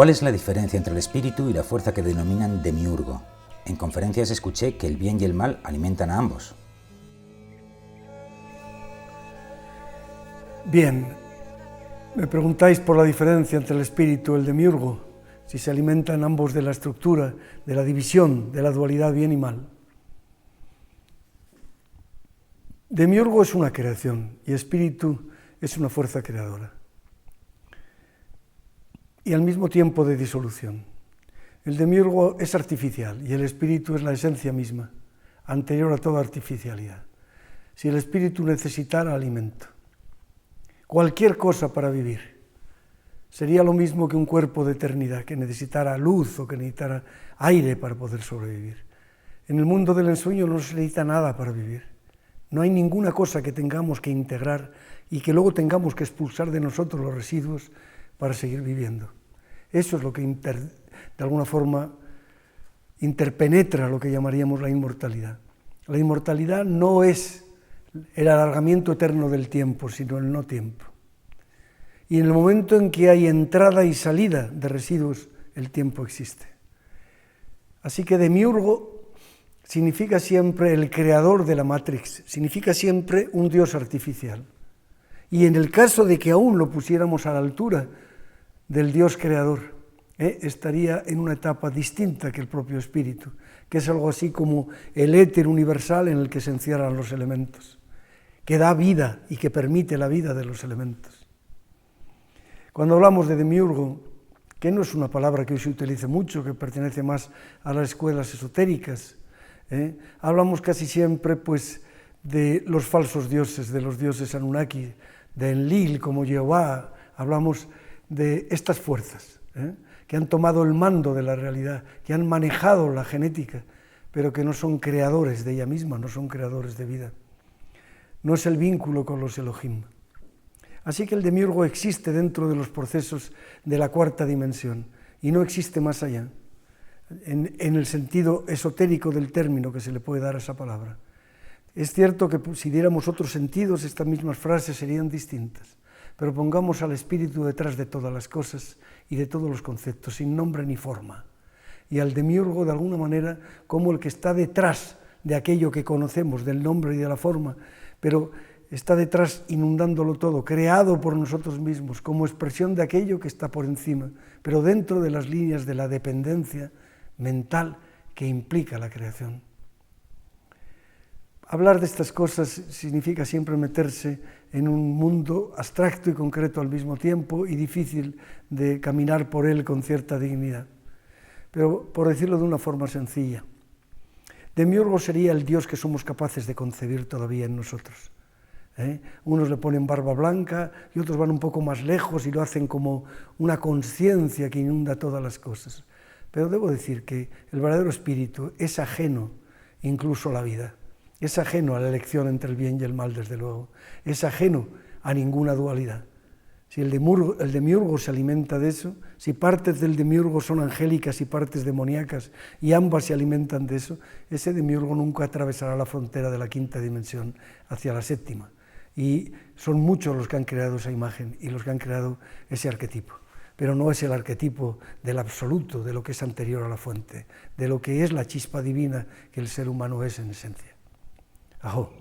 ¿Cuál es la diferencia entre el espíritu y la fuerza que denominan demiurgo? En conferencias escuché que el bien y el mal alimentan a ambos. Bien, me preguntáis por la diferencia entre el espíritu y el demiurgo, si se alimentan ambos de la estructura, de la división, de la dualidad bien y mal. Demiurgo es una creación y espíritu es una fuerza creadora. Y al mismo tiempo de disolución. El demiurgo es artificial y el espíritu es la esencia misma, anterior a toda artificialidad. Si el espíritu necesitara alimento, cualquier cosa para vivir, sería lo mismo que un cuerpo de eternidad, que necesitara luz o que necesitara aire para poder sobrevivir. En el mundo del ensueño no se necesita nada para vivir. No hay ninguna cosa que tengamos que integrar y que luego tengamos que expulsar de nosotros los residuos para seguir viviendo. Eso es lo que de alguna forma interpenetra lo que llamaríamos la inmortalidad. La inmortalidad no es el alargamiento eterno del tiempo, sino el no tiempo. Y en el momento en que hay entrada y salida de residuos, el tiempo existe. Así que demiurgo significa siempre el creador de la Matrix, significa siempre un Dios artificial. Y en el caso de que aún lo pusiéramos a la altura del Dios creador, estaría en una etapa distinta que el propio espíritu, que es algo así como el éter universal en el que se encierran los elementos, que da vida y que permite la vida de los elementos. Cuando hablamos de demiurgo, que no es una palabra que hoy se utilice mucho, que pertenece más a las escuelas esotéricas, hablamos casi siempre pues, de los falsos dioses, de los dioses Anunnaki, de Enlil como Jehová, hablamos de estas fuerzas, que han tomado el mando de la realidad, que han manejado la genética, pero que no son creadores de ella misma, no son creadores de vida. No es el vínculo con los Elohim. Así que el demiurgo existe dentro de los procesos de la cuarta dimensión y no existe más allá, en el sentido esotérico del término que se le puede dar a esa palabra. Es cierto que si diéramos otros sentidos, estas mismas frases serían distintas, pero pongamos al espíritu detrás de todas las cosas y de todos los conceptos, sin nombre ni forma, y al demiurgo de alguna manera como el que está detrás de aquello que conocemos, del nombre y de la forma, pero está detrás inundándolo todo, creado por nosotros mismos, como expresión de aquello que está por encima, pero dentro de las líneas de la dependencia mental que implica la creación. Hablar de estas cosas significa siempre meterse en un mundo abstracto y concreto al mismo tiempo y difícil de caminar por él con cierta dignidad. Pero por decirlo de una forma sencilla, demiurgo sería el Dios que somos capaces de concebir todavía en nosotros. Unos le ponen barba blanca y otros van un poco más lejos y lo hacen como una conciencia que inunda todas las cosas. Pero debo decir que el verdadero espíritu es ajeno incluso a la vida, es ajeno a la elección entre el bien y el mal, desde luego, es ajeno a ninguna dualidad. Si el demiurgo se alimenta de eso, si partes del demiurgo son angélicas y partes demoníacas y ambas se alimentan de eso, ese demiurgo nunca atravesará la frontera de la quinta dimensión hacia la séptima. Y son muchos los que han creado esa imagen y los que han creado ese arquetipo. Pero no es el arquetipo del absoluto, de lo que es anterior a la fuente, de lo que es la chispa divina que el ser humano es en esencia. Ajo.